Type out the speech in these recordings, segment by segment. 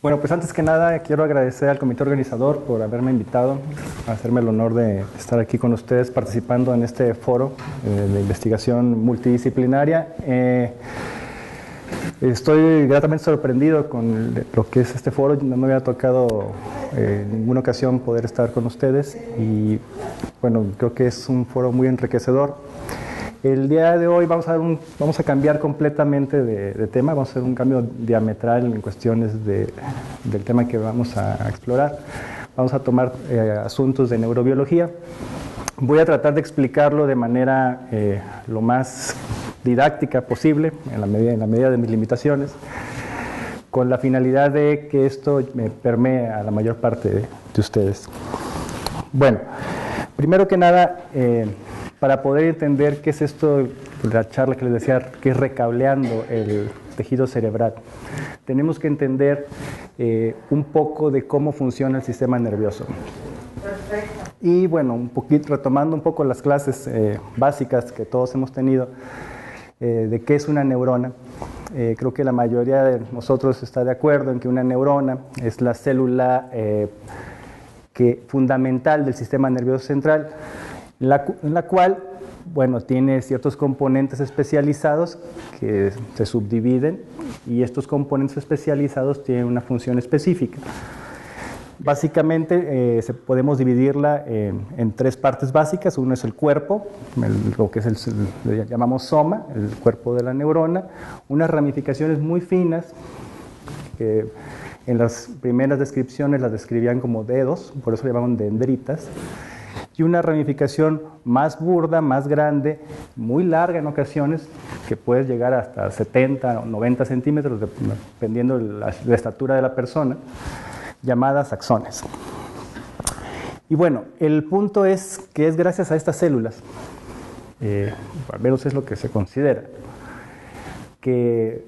Bueno, pues antes que nada quiero agradecer al comité organizador por haberme invitado, a hacerme el honor de estar aquí con ustedes participando en este foro de investigación multidisciplinaria. Estoy gratamente sorprendido con lo que es este foro. No me había tocado en ninguna ocasión poder estar con ustedes y bueno, creo que es un foro muy enriquecedor. El día de hoy vamos a cambiar completamente de tema, vamos a hacer un cambio diametral en cuestiones del tema que vamos a explorar. Vamos a tomar asuntos de neurobiología. Voy a tratar de explicarlo de manera lo más didáctica posible, en la medida de mis limitaciones, con la finalidad de que esto me permee a la mayor parte de ustedes. Bueno, primero que nada, para poder entender qué es esto, la charla que les decía, que es recableando el tejido cerebral, tenemos que entender un poco de cómo funciona el sistema nervioso. Perfecto. Y bueno, retomando un poco las clases básicas que todos hemos tenido, de qué es una neurona. Creo que la mayoría de nosotros está de acuerdo en que una neurona es la célula fundamental del sistema nervioso central, en la cual, bueno, tiene ciertos componentes especializados que se subdividen y estos componentes especializados tienen una función específica. Básicamente podemos dividirla en tres partes básicas. Uno es el cuerpo, lo que le llamamos soma, el cuerpo de la neurona, unas ramificaciones muy finas que en las primeras descripciones las describían como dedos, por eso le llamaban dendritas, y una ramificación más burda, más grande, muy larga en ocasiones, que puede llegar hasta 70 o 90 centímetros, dependiendo de la estatura de la persona, llamadas axones. Y bueno, el punto es que es gracias a estas células, al menos es lo que se considera, que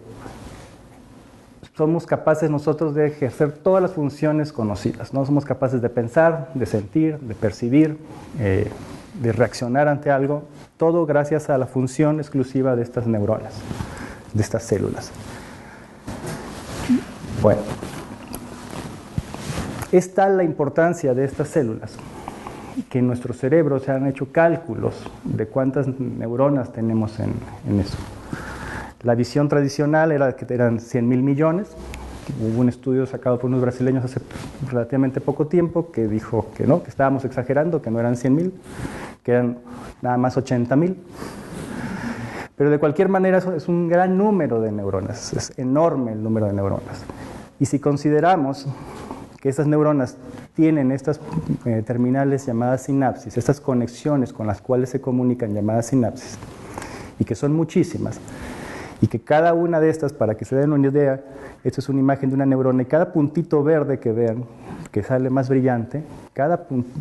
somos capaces nosotros de ejercer todas las funciones conocidas, ¿no? Somos capaces de pensar, de sentir, de percibir, de reaccionar ante algo, todo gracias a la función exclusiva de estas neuronas, de estas células. Bueno, es tal la importancia de estas células que en nuestro cerebro se han hecho cálculos de cuántas neuronas tenemos en eso. La visión tradicional era que eran 100,000 millones. Hubo un estudio sacado por unos brasileños hace relativamente poco tiempo que dijo que no, que estábamos exagerando, que no eran 100,000, que eran nada más 80,000. Pero de cualquier manera es un gran número de neuronas, es enorme el número de neuronas. Y si consideramos que estas neuronas tienen estas terminales llamadas sinapsis, estas conexiones con las cuales se comunican llamadas sinapsis, y que son muchísimas, y que cada una de estas, para que se den una idea, esta es una imagen de una neurona, y cada puntito verde que vean, que sale más brillante,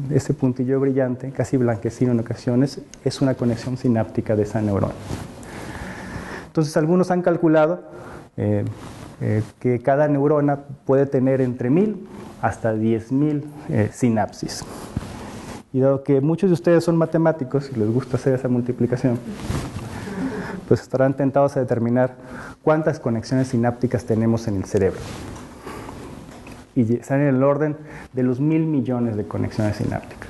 ese puntillo brillante, casi blanquecino en ocasiones, es una conexión sináptica de esa neurona. Entonces, algunos han calculado que cada neurona puede tener entre 1,000 hasta 10,000 sinapsis. Y dado que muchos de ustedes son matemáticos y les gusta hacer esa multiplicación, pues estarán tentados a determinar cuántas conexiones sinápticas tenemos en el cerebro. Y están en el orden de los 1,000 millones de conexiones sinápticas.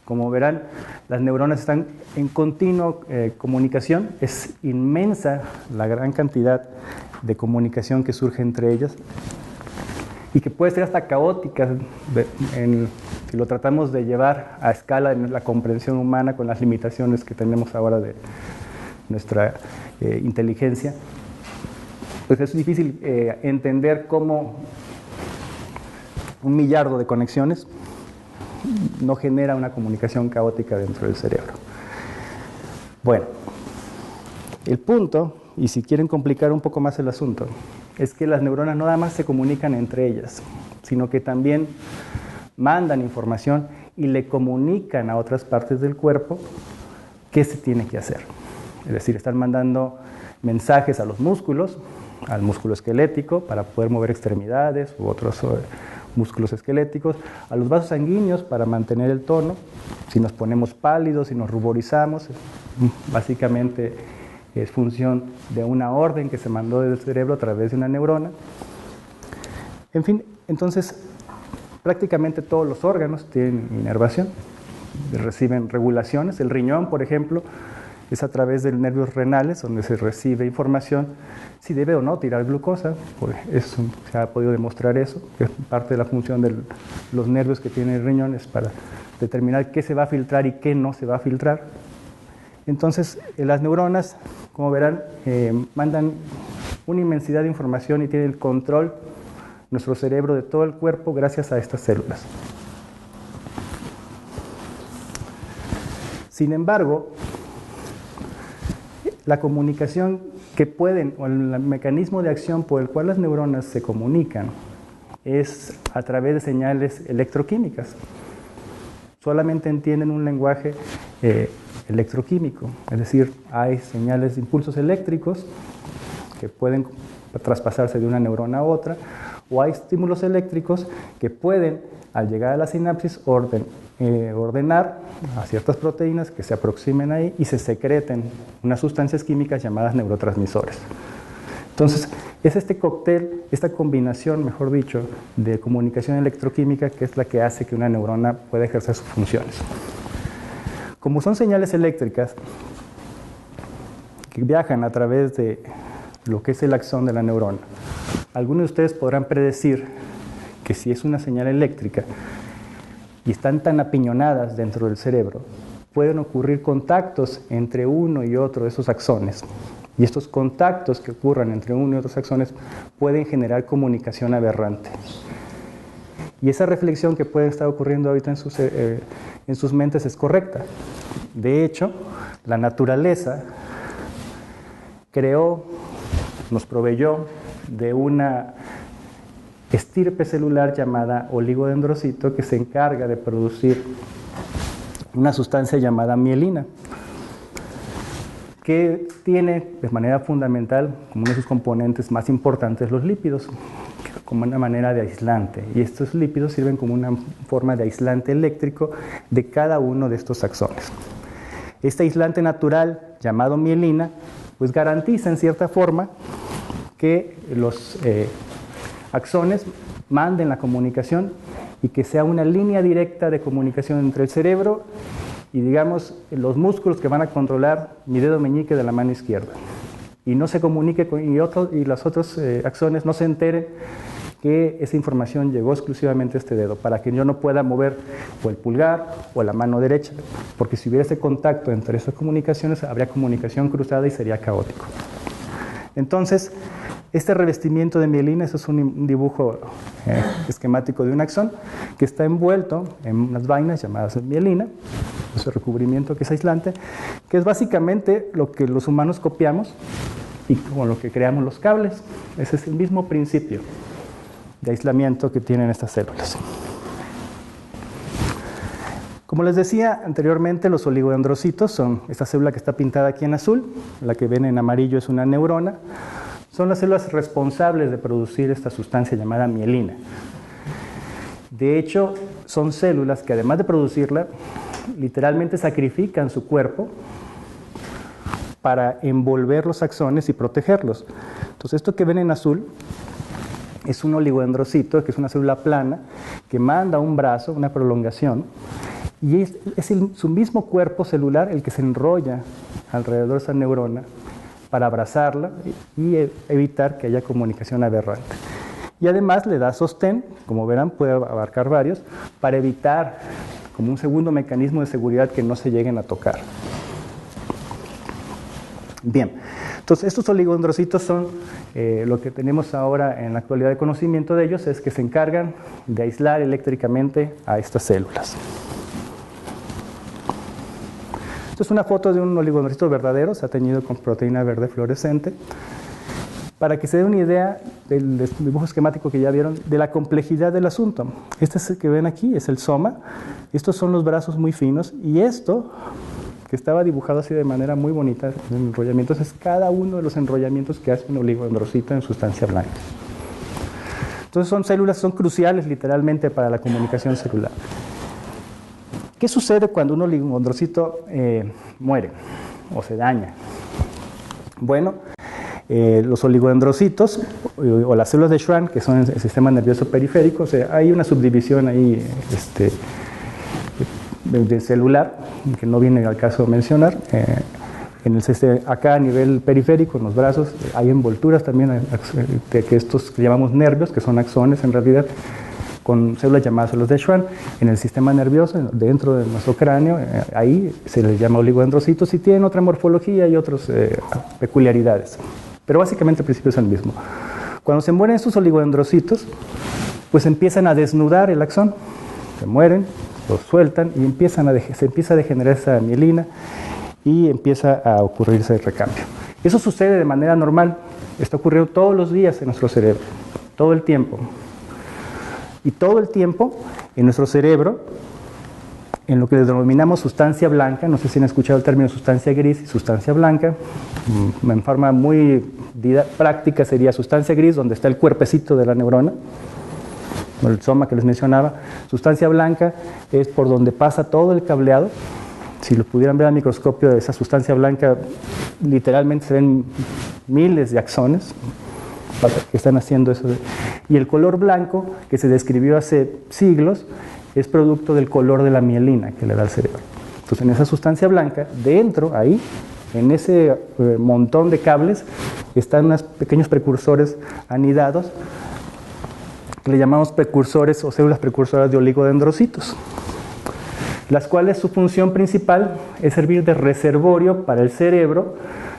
Como verán, las neuronas están en continua comunicación. Es inmensa la gran cantidad de comunicación que surge entre ellas y que puede ser hasta caótica si lo tratamos de llevar a escala en la comprensión humana con las limitaciones que tenemos ahora de nuestra inteligencia. Pues es difícil entender cómo 1 millardo de conexiones no genera una comunicación caótica dentro del cerebro. Bueno, el punto, y si quieren complicar un poco más el asunto, es que las neuronas no nada más se comunican entre ellas, sino que también mandan información y le comunican a otras partes del cuerpo qué se tiene que hacer. Es decir, están mandando mensajes a los músculos, al músculo esquelético para poder mover extremidades u otros músculos esqueléticos, a los vasos sanguíneos para mantener el tono, si nos ponemos pálidos, si nos ruborizamos, básicamente es función de una orden que se mandó del cerebro a través de una neurona. En fin, entonces prácticamente todos los órganos tienen inervación, reciben regulaciones. El riñón, por ejemplo, es a través de los nervios renales donde se recibe información si debe o no tirar glucosa. Se ha podido demostrar eso, que es parte de la función de los nervios que tiene el riñón, es para determinar qué se va a filtrar y qué no se va a filtrar. Entonces, las neuronas, como verán, mandan una inmensidad de información y tienen el control, nuestro cerebro, de todo el cuerpo gracias a estas células. Sin embargo, la comunicación que pueden, o el mecanismo de acción por el cual las neuronas se comunican, es a través de señales electroquímicas. Solamente entienden un lenguaje electroquímico, es decir, hay señales de impulsos eléctricos que pueden traspasarse de una neurona a otra, o hay estímulos eléctricos que pueden, al llegar a la sinapsis, ordenar a ciertas proteínas que se aproximen ahí y se secreten unas sustancias químicas llamadas neurotransmisores. Entonces, es este cóctel, esta combinación, mejor dicho, de comunicación electroquímica que es la que hace que una neurona pueda ejercer sus funciones. Como son señales eléctricas que viajan a través de lo que es el axón de la neurona, algunos de ustedes podrán predecir que si es una señal eléctrica y están tan apiñonadas dentro del cerebro, pueden ocurrir contactos entre uno y otro de esos axones. Y estos contactos que ocurran entre uno y otros axones pueden generar comunicación aberrante. Y esa reflexión que puede estar ocurriendo ahorita en sus mentes es correcta. De hecho, la naturaleza nos proveyó de una estirpe celular llamada oligodendrocito que se encarga de producir una sustancia llamada mielina, que tiene de manera fundamental como uno de sus componentes más importantes los lípidos, como una manera de aislante, y estos lípidos sirven como una forma de aislante eléctrico de cada uno de estos axones. Este aislante natural llamado mielina pues garantiza en cierta forma que los axones manden la comunicación y que sea una línea directa de comunicación entre el cerebro y, digamos, los músculos que van a controlar mi dedo meñique de la mano izquierda. Y no se comunique y los otros axones no se enteren que esa información llegó exclusivamente a este dedo, para que yo no pueda mover o el pulgar o la mano derecha, porque si hubiera ese contacto entre esas comunicaciones, habría comunicación cruzada y sería caótico. Entonces, este revestimiento de mielina, eso es un dibujo esquemático de un axón que está envuelto en unas vainas llamadas mielina, ese recubrimiento que es aislante, que es básicamente lo que los humanos copiamos y con lo que creamos los cables. Ese es el mismo principio de aislamiento que tienen estas células. Como les decía anteriormente, los oligodendrocitos son esta célula que está pintada aquí en azul, la que ven en amarillo es una neurona. Son las células responsables de producir esta sustancia llamada mielina. De hecho, son células que además de producirla, literalmente sacrifican su cuerpo para envolver los axones y protegerlos. Entonces, esto que ven en azul es un oligodendrocito, que es una célula plana, que manda un brazo, una prolongación, y es su mismo cuerpo celular el que se enrolla alrededor de esa neurona para abrazarla y evitar que haya comunicación aberrante. Y además le da sostén, como verán, puede abarcar varios, para evitar, como un segundo mecanismo de seguridad, que no se lleguen a tocar. Bien, entonces estos oligodendrocitos son lo que tenemos ahora en la actualidad de conocimiento de ellos, es que se encargan de aislar eléctricamente a estas células. Esto es una foto de un oligodendrocito verdadero, se ha teñido con proteína verde fluorescente, para que se dé una idea del dibujo esquemático que ya vieron, de la complejidad del asunto. Este es el que ven aquí, es el soma, estos son los brazos muy finos, y esto, que estaba dibujado así de manera muy bonita, en enrollamientos, es cada uno de los enrollamientos que hace un oligodendrocito en sustancia blanca. Entonces son células, son cruciales literalmente para la comunicación celular. ¿Qué sucede cuando un oligodendrocito muere o se daña? Bueno, los oligodendrocitos o las células de Schwann, que son el sistema nervioso periférico. O sea, hay una subdivisión ahí de celular, que no viene al caso mencionar. Acá a nivel periférico, en los brazos, hay envolturas también de que estos que llamamos nervios, que son axones en realidad, con células llamadas células de Schwann. En el sistema nervioso, dentro de nuestro cráneo, ahí se les llama oligodendrocitos y tienen otra morfología y otras peculiaridades. Pero básicamente el principio es el mismo. Cuando se mueren estos oligodendrocitos, pues empiezan a desnudar el axón, se mueren, los sueltan y se empieza a degenerar esa mielina y empieza a ocurrirse el recambio. Eso sucede de manera normal, está ocurriendo todos los días en nuestro cerebro, todo el tiempo. Y todo el tiempo en nuestro cerebro, en lo que denominamos sustancia blanca, no sé si han escuchado el término sustancia gris y sustancia blanca, en forma muy práctica sería sustancia gris, donde está el cuerpecito de la neurona, el soma que les mencionaba. Sustancia blanca es por donde pasa todo el cableado. Si lo pudieran ver al microscopio de esa sustancia blanca, literalmente se ven miles de axones que están haciendo eso. Y el color blanco, que se describió hace siglos, es producto del color de la mielina que le da al cerebro. Entonces, en esa sustancia blanca, dentro, ahí, en ese montón de cables, están unos pequeños precursores anidados, que le llamamos precursores o células precursoras de oligodendrocitos, las cuales su función principal es servir de reservorio para el cerebro,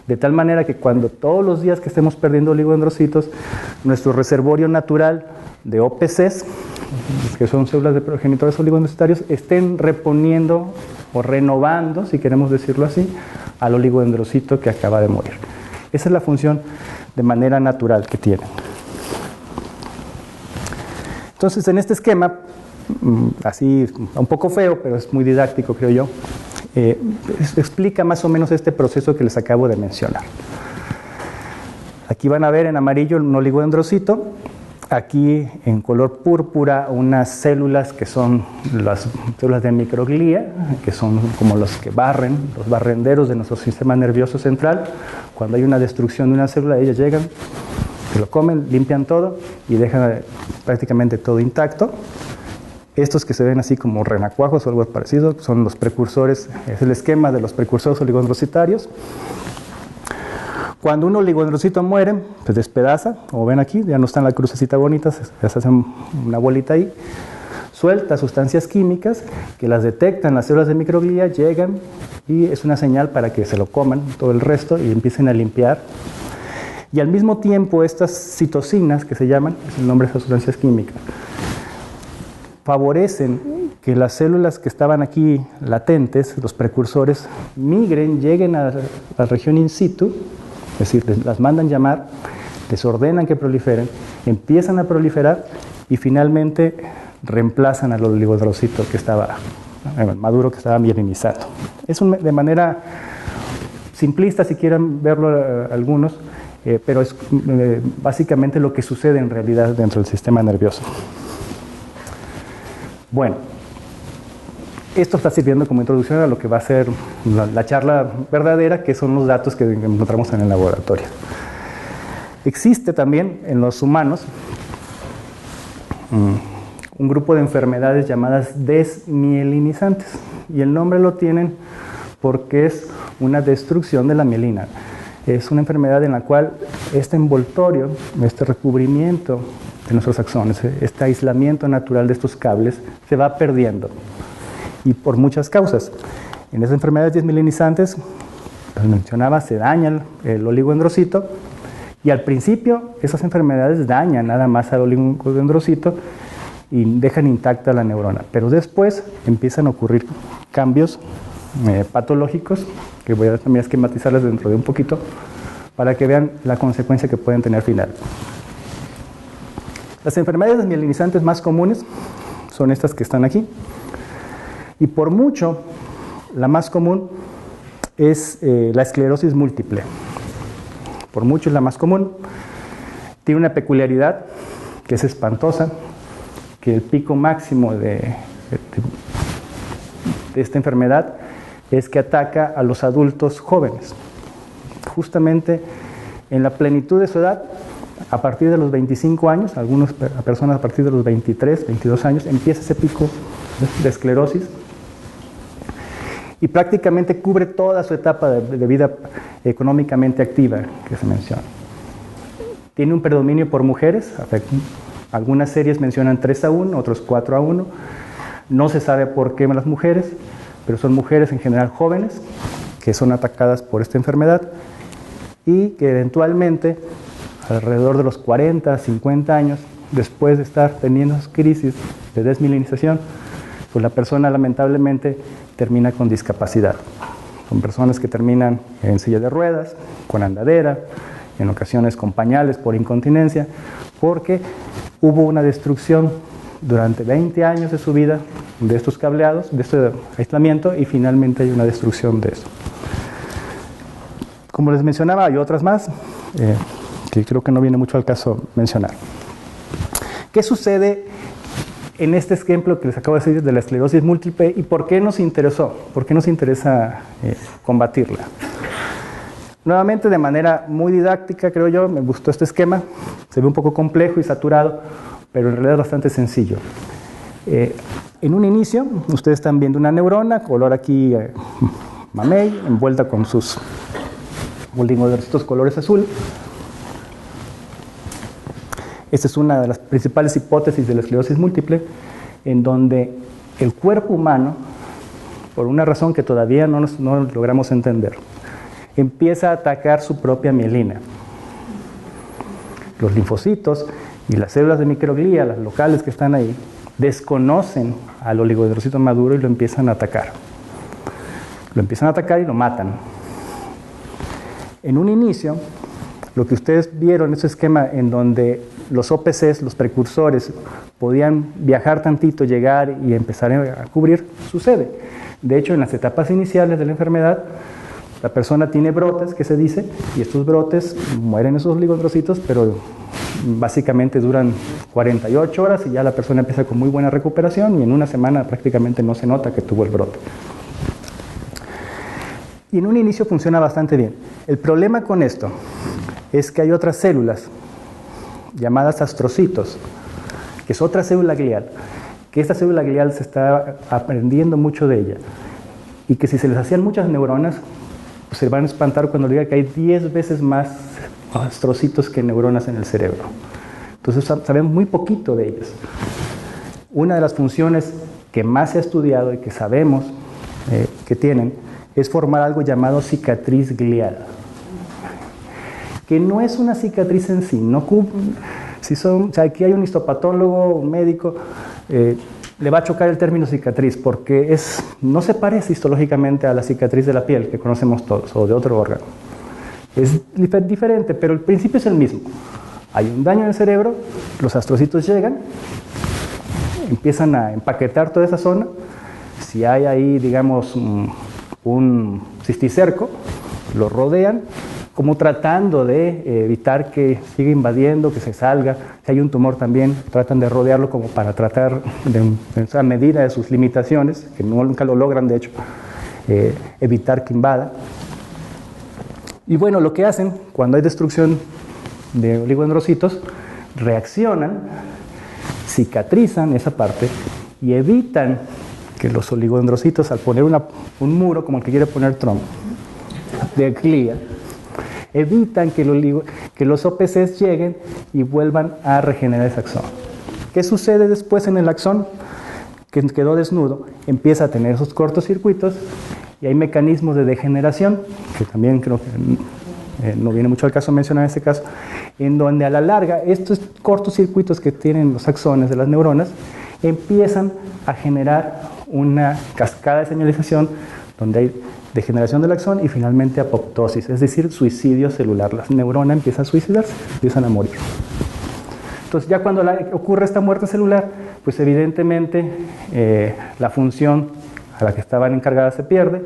de tal manera que cuando todos los días que estemos perdiendo oligodendrocitos, nuestro reservorio natural de OPCs, que son células de progenitores oligodendrocitarios, estén reponiendo o renovando, si queremos decirlo así, al oligodendrocito que acaba de morir. Esa es la función de manera natural que tienen. Entonces, en este esquema, así un poco feo, pero es muy didáctico, creo yo, explica más o menos este proceso que les acabo de mencionar. Aquí van a ver en amarillo un oligodendrocito, aquí en color púrpura unas células que son las células de microglía, que son como los que barren, los barrenderos de nuestro sistema nervioso central. Cuando hay una destrucción de una célula, ellas llegan, se lo comen, limpian todo y dejan prácticamente todo intacto. Estos que se ven así como renacuajos o algo parecido son los precursores, es el esquema de los precursores oligodendrocitarios. Cuando un oligodendrocito muere, se despedaza, como ven aquí, ya no está en la crucecita bonita, se hace una bolita ahí, suelta sustancias químicas que las detectan las células de microglía, llegan y es una señal para que se lo coman todo el resto y empiecen a limpiar. Y al mismo tiempo estas citocinas, que se llaman, es el nombre de esas sustancias químicas, favorecen que las células que estaban aquí latentes, los precursores, migren, lleguen a la región in situ, es decir, las mandan llamar, les ordenan que proliferen, empiezan a proliferar y finalmente reemplazan al oligodendrocito que estaba maduro, que estaba mielinizado. Es de manera simplista, si quieren verlo algunos, pero es básicamente lo que sucede en realidad dentro del sistema nervioso. Bueno, esto está sirviendo como introducción a lo que va a ser la charla verdadera, que son los datos que encontramos en el laboratorio. Existe también en los humanos un grupo de enfermedades llamadas desmielinizantes, y el nombre lo tienen porque es una destrucción de la mielina. Es una enfermedad en la cual este envoltorio, este recubrimiento de nuestros axones, este aislamiento natural de estos cables, se va perdiendo. Y por muchas causas. En esas enfermedades desmielinizantes, como mencionaba, se daña el oligodendrocito, y al principio esas enfermedades dañan nada más al oligodendrocito y dejan intacta la neurona. Pero después empiezan a ocurrir cambios patológicos, que voy a también esquematizarles dentro de un poquito, para que vean la consecuencia que pueden tener final. Las enfermedades desmielinizantes más comunes son estas que están aquí, y por mucho la más común es la esclerosis múltiple. Por mucho es la más común. Tiene una peculiaridad que es espantosa, que el pico máximo de esta enfermedad es que ataca a los adultos jóvenes. Justamente En la plenitud de su edad, a partir de los 25 años, algunas personas a partir de los 23, 22 años, empieza ese pico de esclerosis y prácticamente cubre toda su etapa de vida económicamente activa que se menciona. Tiene un predominio por mujeres, algunas series mencionan 3-1, otros 4-1. No se sabe por qué las mujeres, pero son mujeres en general jóvenes que son atacadas por esta enfermedad y que eventualmente, alrededor de los 40, 50 años, después de estar teniendo crisis de desmilinización, pues la persona lamentablemente termina con discapacidad. Son personas que terminan en silla de ruedas, con andadera, en ocasiones con pañales por incontinencia, porque hubo una destrucción durante 20 años de su vida de estos cableados, de este aislamiento, y finalmente hay una destrucción de eso. Como les mencionaba, hay otras más que creo que no viene mucho al caso mencionar. ¿Qué sucede en este ejemplo que les acabo de decir de la esclerosis múltiple y por qué nos interesó? ¿Por qué nos interesa combatirla? Nuevamente, de manera muy didáctica, creo yo, me gustó este esquema. Se ve un poco complejo y saturado, pero en realidad es bastante sencillo. En un inicio, ustedes están viendo una neurona, color aquí mamey, envuelta con sus oligodendrocitos colores azul. Esta es una de las principales hipótesis de la esclerosis múltiple, en donde el cuerpo humano, por una razón que todavía no logramos entender, empieza a atacar su propia mielina. Los linfocitos y las células de microglía, las locales que están ahí, desconocen al oligodendrocito maduro y lo empiezan a atacar. Lo empiezan a atacar y lo matan. En un inicio, lo que ustedes vieron en ese esquema en donde los OPCs, los precursores, podían viajar tantito, llegar y empezar a cubrir, sucede. De hecho, en las etapas iniciales de la enfermedad, la persona tiene brotes, que se dice, y estos brotes mueren esos oligodendrocitos, pero básicamente duran 48 horas y ya la persona empieza con muy buena recuperación y en una semana prácticamente no se nota que tuvo el brote. Y en un inicio funciona bastante bien. El problema con esto es que hay otras células llamadas astrocitos, que es otra célula glial, que esta célula glial se está aprendiendo mucho de ella y que si se les hacían muchas neuronas, pues se van a espantar cuando diga que hay 10 veces más astrocitos que neuronas en el cerebro. Entonces sabemos muy poquito de ellas. Una de las funciones que más se ha estudiado y que sabemos que tienen es formar algo llamado cicatriz glial, que no es una cicatriz en sí. No, si son, o sea, aquí hay un histopatólogo, un médico, le va a chocar el término cicatriz porque no se parece histológicamente a la cicatriz de la piel que conocemos todos o de otro órgano. Es diferente, pero el principio es el mismo. Hay un daño en el cerebro, los astrocitos llegan, empiezan a empaquetar toda esa zona. Si hay ahí, digamos, un cisticerco, lo rodean, como tratando de evitar que siga invadiendo, que se salga. Si hay un tumor también, tratan de rodearlo como para tratar de a medida de sus limitaciones, que nunca lo logran, de hecho, evitar que invada. Y bueno, lo que hacen cuando hay destrucción de oligodendrocitos, reaccionan, cicatrizan esa parte y evitan que los oligodendrocitos, al poner un muro como el que quiere poner Trump de glía, evitan que los OPCs lleguen y vuelvan a regenerar ese axón. ¿Qué sucede después en el axón que quedó desnudo? Empieza a tener esos cortocircuitos y hay mecanismos de degeneración, que también creo que no viene mucho al caso mencionar en este caso, en donde a la larga estos cortocircuitos que tienen los axones de las neuronas empiezan a generar una cascada de señalización donde hay degeneración del axón y finalmente apoptosis, es decir, suicidio celular. La neurona empieza a suicidarse, empiezan a morir. Entonces ya cuando ocurre esta muerte celular, pues evidentemente la función a la que estaban encargadas se pierde,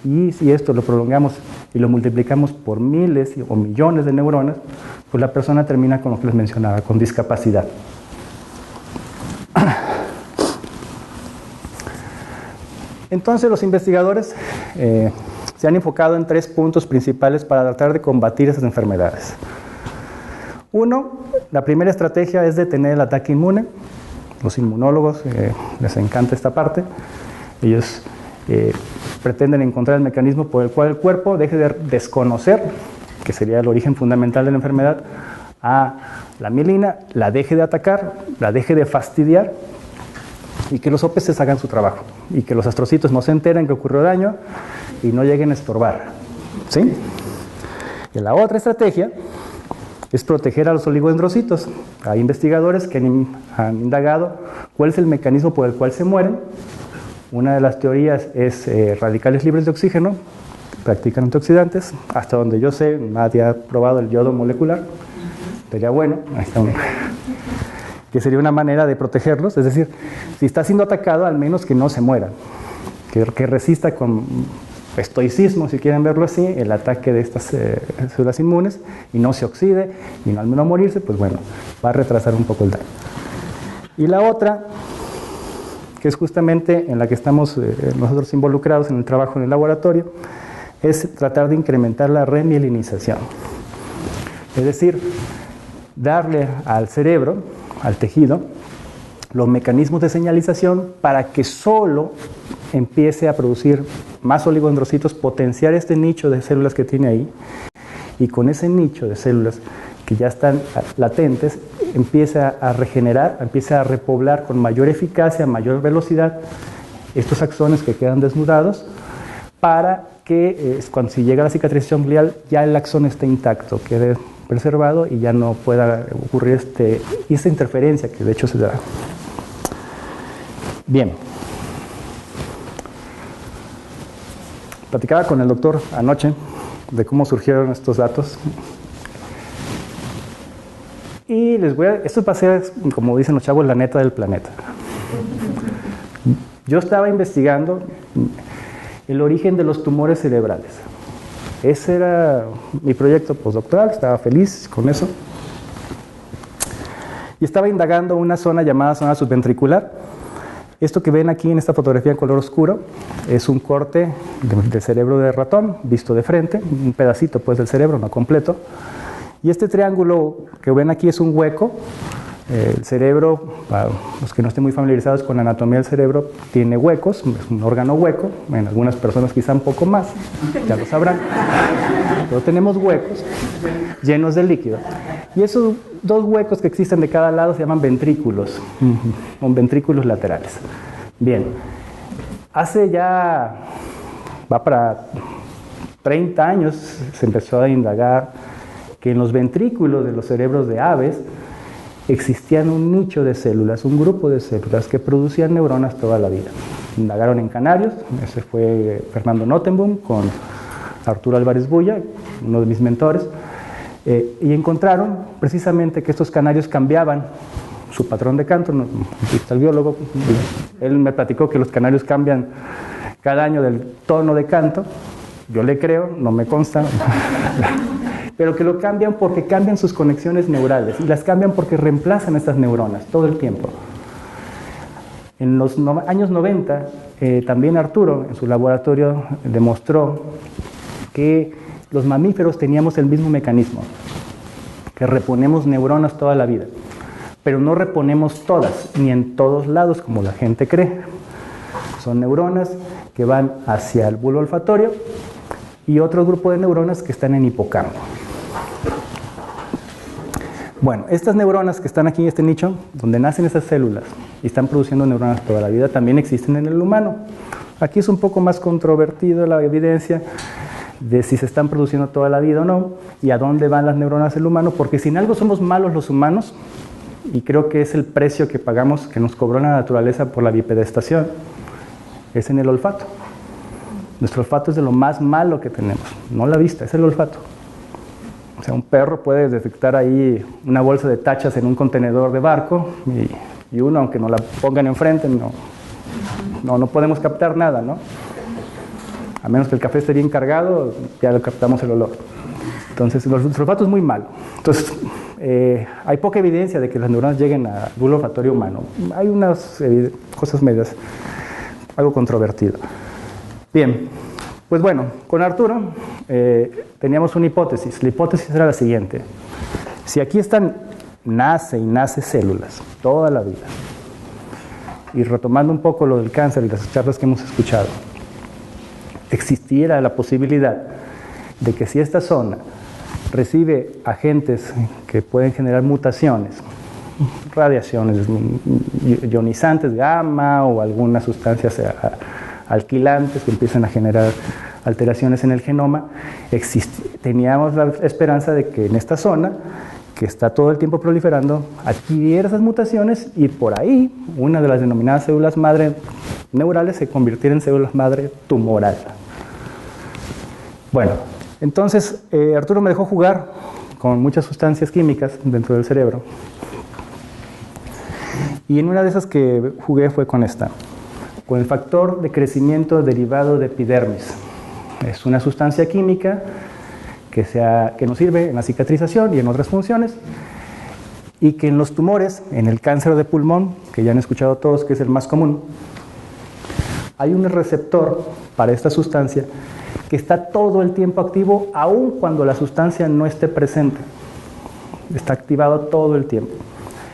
y si esto lo prolongamos y lo multiplicamos por miles o millones de neuronas, pues la persona termina con lo que les mencionaba, con discapacidad. Entonces los investigadores se han enfocado en 3 puntos principales para tratar de combatir esas enfermedades. Uno, la primera estrategia es detener el ataque inmune. Los inmunólogos les encanta esta parte. Ellos pretenden encontrar el mecanismo por el cual el cuerpo deje de desconocer, que sería el origen fundamental de la enfermedad, a la mielina, la deje de atacar, la deje de fastidiar y que los OPCs hagan su trabajo y que los astrocitos no se enteren que ocurrió daño y no lleguen a estorbar. ¿Sí? Y la otra estrategia es proteger a los oligodendrocitos. Hay investigadores que han indagado cuál es el mecanismo por el cual se mueren. Una de las teorías es radicales libres de oxígeno, practican antioxidantes. Hasta donde yo sé, nadie ha probado el yodo molecular. Sería bueno, ahí está que sería una manera de protegerlos. Es decir, si está siendo atacado, al menos que no se muera, que resista con estoicismo, si quieren verlo así, el ataque de estas células inmunes y no se oxide y no al menos morirse, pues bueno, va a retrasar un poco el daño. Y la otra, que es justamente en la que estamos nosotros involucrados en el trabajo en el laboratorio, es tratar de incrementar la remielinización. Es decir, darle al cerebro, al tejido, los mecanismos de señalización para que solo empiece a producir más oligodendrocitos, potenciar este nicho de células que tiene ahí, y con ese nicho de células que ya están latentes, empieza a regenerar, empieza a repoblar con mayor eficacia, mayor velocidad estos axones que quedan desnudados, para que cuando si llega la cicatrización glial ya el axón esté intacto, quede preservado y ya no pueda ocurrir esta interferencia que de hecho se da. Bien. Platicaba con el doctor anoche de cómo surgieron estos datos. Y esto va a ser, como dicen los chavos, la neta del planeta. Yo estaba investigando el origen de los tumores cerebrales. Ese era mi proyecto postdoctoral, estaba feliz con eso. Y estaba indagando una zona llamada zona subventricular. Esto que ven aquí en esta fotografía en color oscuro es un corte de cerebro de ratón visto de frente, un pedacito pues del cerebro, no completo. Y este triángulo que ven aquí es un hueco. El cerebro, para los que no estén muy familiarizados con la anatomía del cerebro, tiene huecos, es un órgano hueco, en algunas personas quizá un poco más, ya lo sabrán, pero tenemos huecos llenos de líquido. Y esos 2 huecos que existen de cada lado se llaman ventrículos, son ventrículos laterales. Bien, hace ya, va para 30 años, se empezó a indagar que en los ventrículos de los cerebros de aves existían un nicho de células, un grupo de células que producían neuronas toda la vida. Indagaron en canarios, ese fue Fernando Notenboom con Arturo Álvarez Bulla, uno de mis mentores, y encontraron precisamente que estos canarios cambiaban su patrón de canto. El biólogo, él me platicó que los canarios cambian cada año del tono de canto. Yo le creo, no me consta. Pero que lo cambian porque cambian sus conexiones neurales y las cambian porque reemplazan estas neuronas todo el tiempo. En los años 90, también Arturo en su laboratorio demostró que los mamíferos teníamos el mismo mecanismo, que reponemos neuronas toda la vida, pero no reponemos todas, ni en todos lados como la gente cree. Son neuronas que van hacia el bulbo olfatorio y otro grupo de neuronas que están en hipocampo. Bueno, estas neuronas que están aquí en este nicho, donde nacen esas células y están produciendo neuronas toda la vida, también existen en el humano. Aquí es un poco más controvertido la evidencia de si se están produciendo toda la vida o no, y a dónde van las neuronas del humano, porque si en algo somos malos los humanos, y creo que es el precio que pagamos, que nos cobró la naturaleza por la bipedestación, es en el olfato. Nuestro olfato es de lo más malo que tenemos, no la vista, es el olfato. O sea, un perro puede detectar ahí una bolsa de tachas en un contenedor de barco y uno, aunque nos la pongan enfrente, no podemos captar nada, ¿no? A menos que el café esté bien cargado, ya lo captamos el olor. Entonces, el olfato es muy malo. Entonces, hay poca evidencia de que las neuronas lleguen al bulbo olfatorio humano. Hay unas cosas medias, algo controvertido. Bien, Pues bueno, con Arturo teníamos una hipótesis. La hipótesis era la siguiente. Si aquí están, nace y nace células toda la vida, y retomando un poco lo del cáncer y las charlas que hemos escuchado, existiera la posibilidad de que si esta zona recibe agentes que pueden generar mutaciones, radiaciones ionizantes, gamma o algunas sustancias alquilantes que empiezan a generar alteraciones en el genoma, teníamos la esperanza de que en esta zona, que está todo el tiempo proliferando, adquiriera esas mutaciones y por ahí una de las denominadas células madre neurales se convirtiera en células madre tumoral. Bueno, entonces Arturo me dejó jugar con muchas sustancias químicas dentro del cerebro. Y en una de esas que jugué fue con esta, con el factor de crecimiento derivado de epidermis. Es una sustancia química que nos sirve en la cicatrización y en otras funciones, y que en los tumores, en el cáncer de pulmón, que ya han escuchado todos que es el más común, hay un receptor para esta sustancia que está todo el tiempo activo, aun cuando la sustancia no esté presente. Está activado todo el tiempo.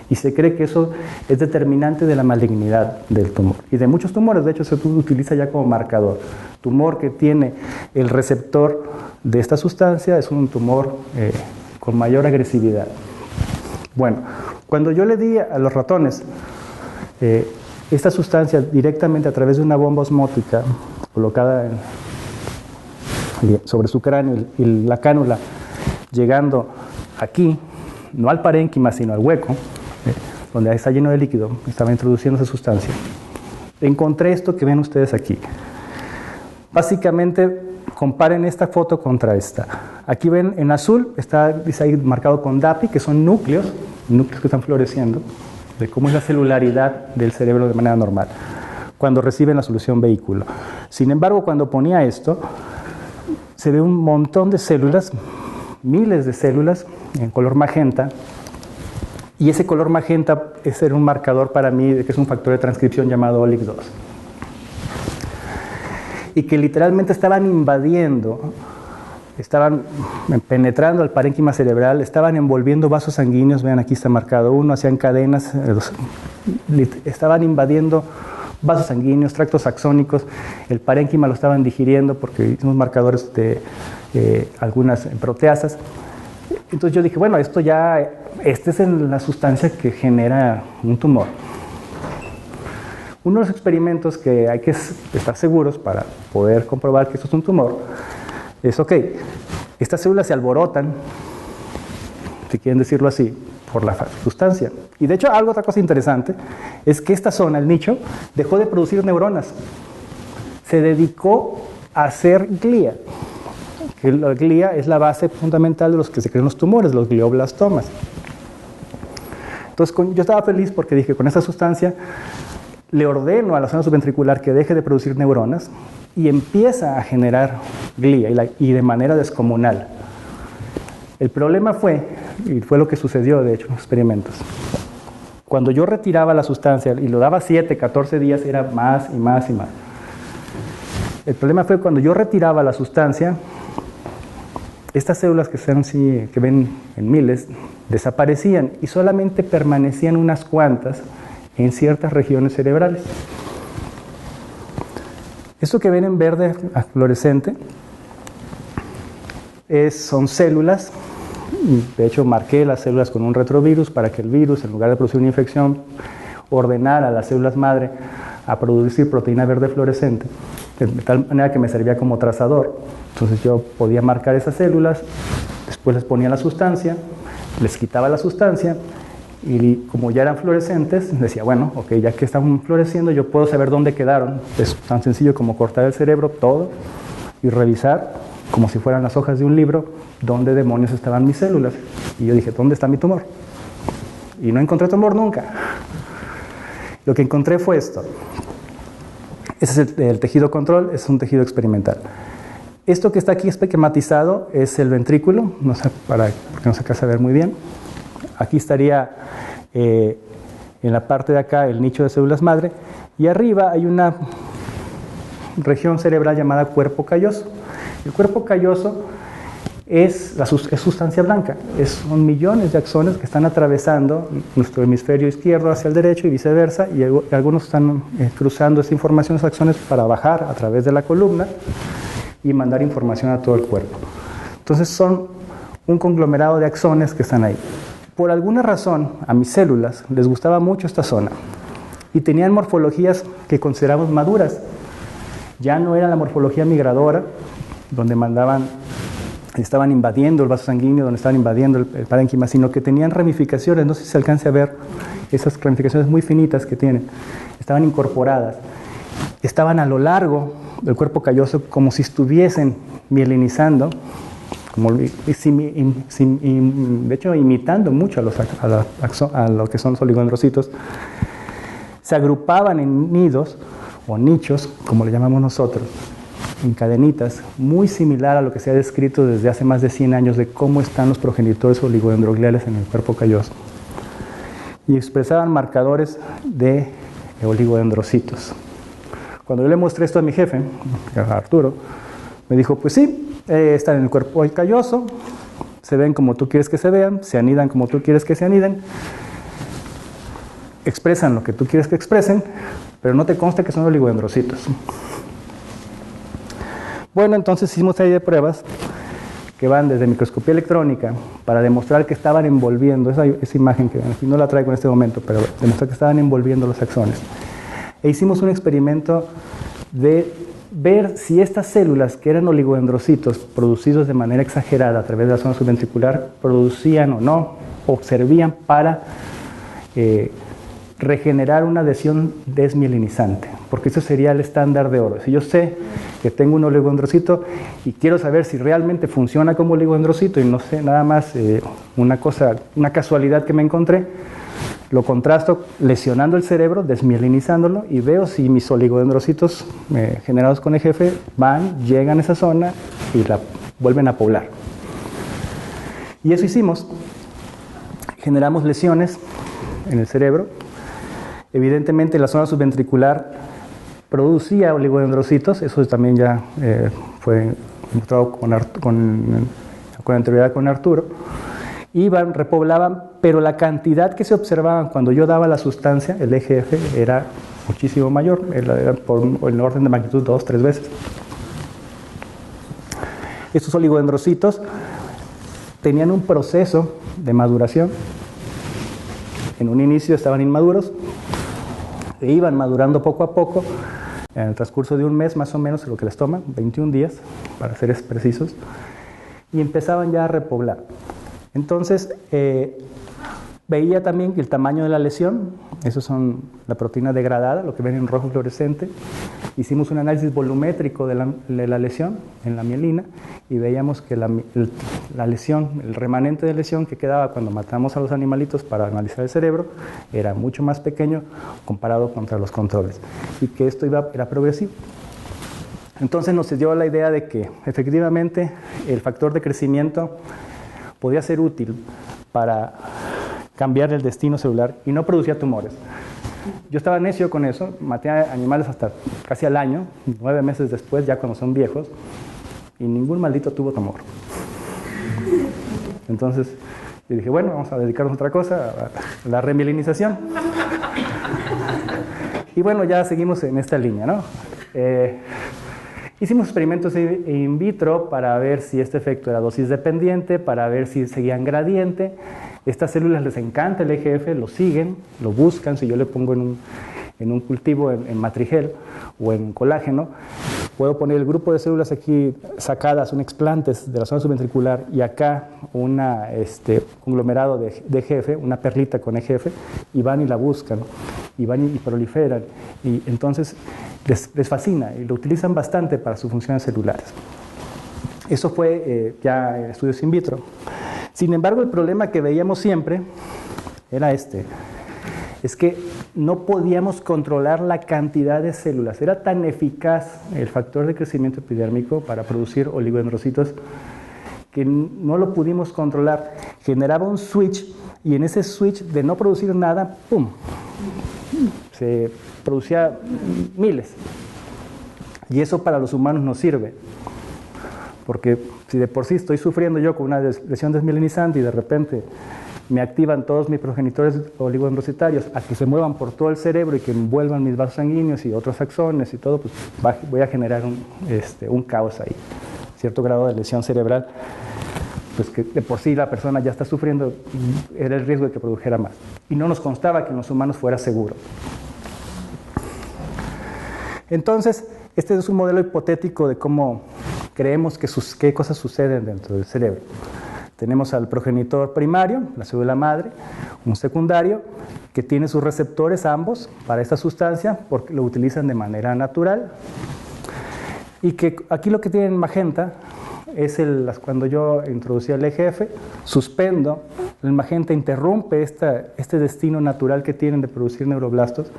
Y se cree que eso es determinante de la malignidad del tumor. Y de muchos tumores, de hecho, se utiliza ya como marcador. Tumor que tiene el receptor de esta sustancia es un tumor con mayor agresividad. Bueno, cuando yo le di a los ratones esta sustancia directamente a través de una bomba osmótica colocada sobre su cráneo y la cánula llegando aquí, no al parénquima, sino al hueco, donde está lleno de líquido, estaba introduciendo esa sustancia. Encontré esto que ven ustedes aquí. Básicamente, comparen esta foto contra esta. Aquí ven en azul, dice ahí marcado con DAPI, que son núcleos que están floreciendo, de cómo es la celularidad del cerebro de manera normal, cuando reciben la solución vehículo. Sin embargo, cuando ponía esto, se ve un montón de células, miles de células en color magenta, y ese color magenta era un marcador para mí de que es un factor de transcripción llamado OLIC2. Y que literalmente estaban invadiendo, estaban penetrando al parénquima cerebral, estaban envolviendo vasos sanguíneos, vean aquí está marcado uno, hacían cadenas, estaban invadiendo vasos sanguíneos, tractos axónicos, el parénquima lo estaban digiriendo porque hicimos marcadores de algunas proteasas. Entonces yo dije, bueno, esta es la sustancia que genera un tumor. Uno de los experimentos que hay que estar seguros para poder comprobar que esto es un tumor es, ok, estas células se alborotan, si quieren decirlo así, por la sustancia. Y de hecho, otra cosa interesante es que esta zona, el nicho, dejó de producir neuronas. Se dedicó a hacer glía. Que la glía es la base fundamental de los que se crean los tumores, los glioblastomas. Entonces, yo estaba feliz porque dije, con esta sustancia le ordeno a la zona subventricular que deje de producir neuronas y empieza a generar glía y de manera descomunal. El problema fue, y fue lo que sucedió de hecho en los experimentos, cuando yo retiraba la sustancia y lo daba 7, 14 días, era más y más y más. El problema fue cuando yo retiraba la sustancia, estas células que ven en miles desaparecían y solamente permanecían unas cuantas en ciertas regiones cerebrales. Esto que ven en verde fluorescente son células. De hecho, marqué las células con un retrovirus para que el virus, en lugar de producir una infección, ordenara a las células madre a producir proteína verde fluorescente, de tal manera que me servía como trazador. Entonces yo podía marcar esas células, después les ponía la sustancia, les quitaba la sustancia, y como ya eran fluorescentes, decía, bueno, ok, ya que están floreciendo, yo puedo saber dónde quedaron. Es tan sencillo como cortar el cerebro todo y revisar, como si fueran las hojas de un libro, dónde demonios estaban mis células. Y yo dije, ¿dónde está mi tumor? Y no encontré tumor nunca. Lo que encontré fue esto. Ese es el tejido control, es un tejido experimental. Esto que está aquí esquematizado es el ventrículo, no sé, porque no se alcanza a ver muy bien. Aquí estaría en la parte de acá el nicho de células madre, y arriba hay región cerebral llamada cuerpo calloso. El cuerpo calloso es sustancia blanca, son millones de axones que están atravesando nuestro hemisferio izquierdo hacia el derecho y viceversa, y algunos están cruzando esta información, esos axones, para bajar a través de la columna y mandar información a todo el cuerpo. Entonces son un conglomerado de axones que están ahí. Por alguna razón, a mis células les gustaba mucho esta zona y tenían morfologías que consideramos maduras. Ya no era la morfología migradora, donde estaban invadiendo el vaso sanguíneo, donde estaban invadiendo el parénquima, sino que tenían ramificaciones, no sé si se alcance a ver esas ramificaciones muy finitas que tienen, estaban incorporadas, estaban a lo largo del cuerpo calloso como si estuviesen mielinizando, de hecho imitando mucho a lo que son los oligodendrocitos. Se agrupaban en nidos o nichos, como le llamamos nosotros, en cadenitas, muy similar a lo que se ha descrito desde hace más de 100 años de cómo están los progenitores oligodendrogliales en el cuerpo calloso. Y expresaban marcadores de oligodendrocitos. Cuando yo le mostré esto a mi jefe, a Arturo, me dijo, pues sí, están en el cuerpo calloso, se ven como tú quieres que se vean, se anidan como tú quieres que se aniden, expresan lo que tú quieres que expresen, pero no te consta que son oligodendrocitos. Bueno, entonces hicimos serie de pruebas que van desde microscopía electrónica para demostrar que estaban envolviendo, esa imagen que aquí no la traigo en este momento, pero demostrar que estaban envolviendo los axones. E hicimos un experimento de ver si estas células, que eran oligodendrocitos producidos de manera exagerada a través de la zona subventricular, producían o no, o servían para regenerar una adhesión desmielinizante, porque eso sería el estándar de oro. Si yo sé que tengo un oligodendrocito y quiero saber si realmente funciona como oligodendrocito y no sé nada más una casualidad que me encontré, lo contrasto lesionando el cerebro, desmielinizándolo, y veo si mis oligodendrocitos generados con EGF llegan a esa zona y la vuelven a poblar. Y eso hicimos. Generamos lesiones en el cerebro. Evidentemente la zona subventricular producía oligodendrocitos, eso también ya fue demostrado con anterioridad con Arturo. Repoblaban, pero la cantidad que se observaban cuando yo daba la sustancia, el EGF, era muchísimo mayor, era por el orden de magnitud 2 o 3 veces. Estos oligodendrocitos tenían un proceso de maduración. En un inicio estaban inmaduros, e iban madurando poco a poco, en el transcurso de un mes más o menos, lo que les toma, 21 días, para ser precisos, y empezaban ya a repoblar. Entonces, veía también que el tamaño de la lesión, eso son la proteína degradada, lo que ven en rojo fluorescente. Hicimos un análisis volumétrico de la lesión en la mielina y veíamos que la lesión, el remanente de lesión que quedaba cuando matamos a los animalitos para analizar el cerebro, era mucho más pequeño comparado contra los controles, y que esto era progresivo. Entonces nos dio la idea de que efectivamente el factor de crecimiento podía ser útil para cambiar el destino celular y no producía tumores. Yo estaba necio con eso, maté a animales hasta casi al año, 9 meses después, ya cuando son viejos, y ningún maldito tuvo tumor. Entonces yo dije, bueno, vamos a dedicarnos a otra cosa, a la remielinización. Y bueno, ya seguimos en esta línea, ¿no? Hicimos experimentos in vitro para ver si este efecto era dosis dependiente, para ver si seguían gradiente. Estas células les encanta el EGF, lo siguen, lo buscan. Si yo le pongo en un cultivo en matrigel o en colágeno, puedo poner el grupo de células aquí sacadas, un explantes de la zona subventricular, y acá un conglomerado de EGF, una perlita con EGF, y van y la buscan, y van y proliferan. Y entonces les fascina y lo utilizan bastante para sus funciones celulares. Eso fue ya en estudios in vitro. Sin embargo, el problema que veíamos siempre era es que no podíamos controlar la cantidad de células. Era tan eficaz el factor de crecimiento epidérmico para producir oligodendrocitos que no lo pudimos controlar. Generaba un switch, y en ese switch de no producir nada, ¡pum!, se producía miles. Y eso para los humanos nos sirve, porque si de por sí estoy sufriendo yo con una lesión desmielinizante y de repente me activan todos mis progenitores oligodendrocitarios a que se muevan por todo el cerebro y que envuelvan mis vasos sanguíneos y otros axones y todo, pues voy a generar un caos ahí, cierto grado de lesión cerebral, pues que de por sí la persona ya está sufriendo, era el riesgo de que produjera más. Y no nos constaba que en los humanos fuera seguro. Entonces, este es un modelo hipotético de cómo creemos que qué cosas suceden dentro del cerebro. Tenemos al progenitor primario, la célula madre, un secundario, que tiene sus receptores ambos para esta sustancia, porque lo utilizan de manera natural. Y que aquí lo que tienen en magenta es cuando yo introducí el EGF, suspendo, el magenta interrumpe este destino natural que tienen de producir neuroblastos,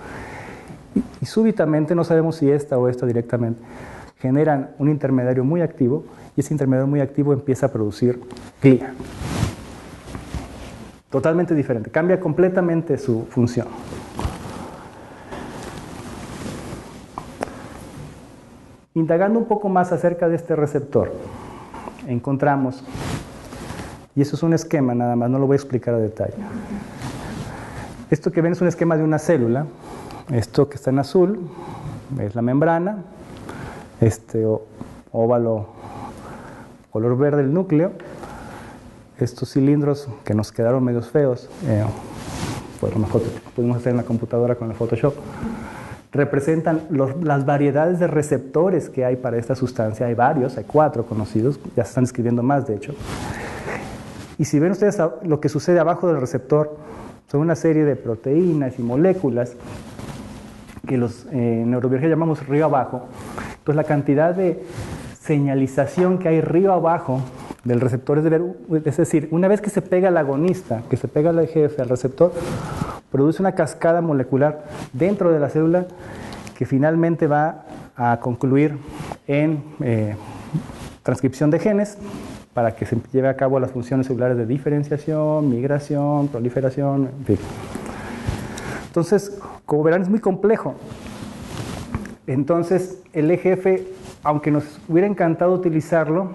y súbitamente, no sabemos si esta o esta directamente, generan un intermediario muy activo, y ese intermediario muy activo empieza a producir glía. Totalmente diferente, cambia completamente su función. Indagando un poco más acerca de este receptor, encontramos, y eso es un esquema nada más, no lo voy a explicar a detalle. Esto que ven es un esquema de una célula, esto que está en azul es la membrana, este óvalo color verde el núcleo, estos cilindros que nos quedaron medios feos, pues a lo mejor pudimos hacer en la computadora con el Photoshop, representan las variedades de receptores que hay para esta sustancia. Hay varios, hay 4 conocidos, ya se están describiendo más de hecho. Y si ven ustedes lo que sucede abajo del receptor, son una serie de proteínas y moléculas que los neurobiología llamamos río abajo. Entonces la cantidad de señalización que hay río abajo del receptor es decir, una vez que se pega el agonista, que se pega el EGF al receptor, produce una cascada molecular dentro de la célula que finalmente va a concluir en transcripción de genes para que se lleve a cabo las funciones celulares de diferenciación, migración, proliferación, en fin. Entonces, como verán, es muy complejo. Entonces, el EGF, aunque nos hubiera encantado utilizarlo,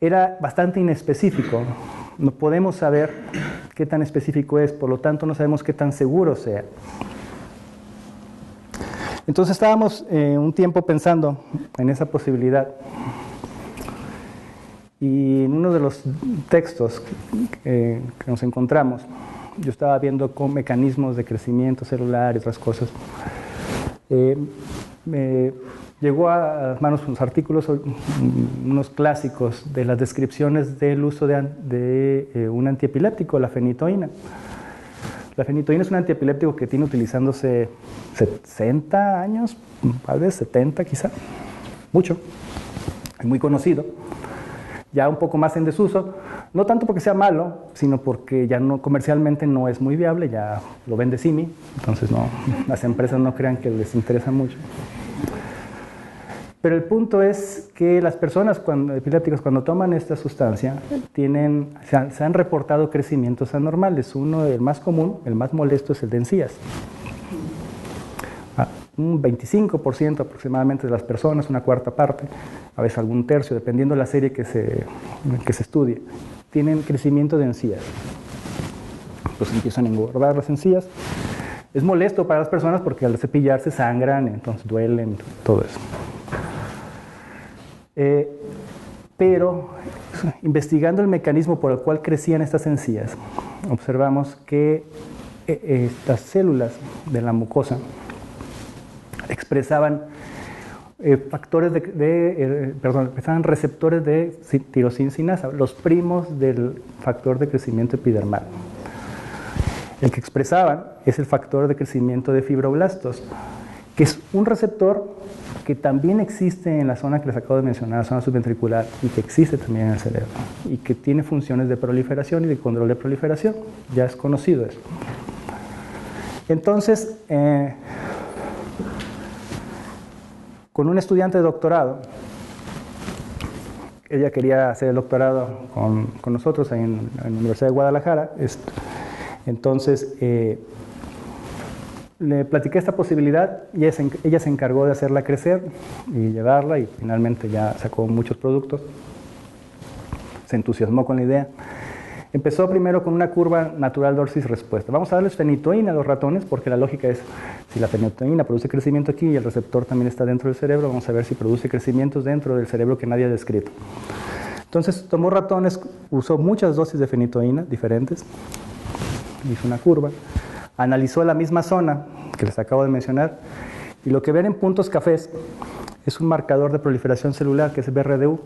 era bastante inespecífico. No podemos saber qué tan específico es, por lo tanto no sabemos qué tan seguro sea. Entonces estábamos un tiempo pensando en esa posibilidad, y en uno de los textos que nos encontramos, yo estaba viendo con mecanismos de crecimiento celular y otras cosas, me llegó a las manos unos artículos, unos clásicos de las descripciones del uso de un antiepiléptico, la fenitoína. La fenitoína es un antiepiléptico que tiene utilizándose 60 años, tal vez 70 quizá, mucho, es muy conocido, ya un poco más en desuso, no tanto porque sea malo, sino porque ya no, comercialmente no es muy viable, ya lo vende CIMI, entonces no, las empresas no crean que les interesa mucho. Pero el punto es que las personas epilépticas cuando toman esta sustancia se han reportado crecimientos anormales. Uno, el más común, el más molesto, es el de encías. Un 25% aproximadamente de las personas, una cuarta parte, a veces algún tercio, dependiendo de la serie que se estudie, tienen crecimiento de encías. Entonces empiezan a engordar las encías. Es molesto para las personas porque al cepillarse sangran, entonces duelen, todo eso. Pero investigando el mecanismo por el cual crecían estas encías, observamos que estas células de la mucosa expresaban expresaban receptores de tirosincina, los primos del factor de crecimiento epidermal. El que expresaban es el factor de crecimiento de fibroblastos, que es un receptor que también existe en la zona que les acabo de mencionar, la zona subventricular, y que existe también en el cerebro, y que tiene funciones de proliferación y de control de proliferación. Ya es conocido eso. Entonces, con un estudiante de doctorado, ella quería hacer el doctorado con nosotros en la Universidad de Guadalajara, entonces le platiqué esta posibilidad y ella se encargó de hacerla crecer y llevarla, y finalmente ya sacó muchos productos. Se entusiasmó con la idea. Empezó primero con una curva natural dosis-respuesta. Vamos a darles fenitoína a los ratones, porque la lógica es, si la fenitoína produce crecimiento aquí y el receptor también está dentro del cerebro, vamos a ver si produce crecimientos dentro del cerebro que nadie ha descrito. Entonces tomó ratones, usó muchas dosis de fenitoína diferentes, hizo una curva, analizó la misma zona que les acabo de mencionar, y lo que ven en puntos cafés es un marcador de proliferación celular que es BRDU.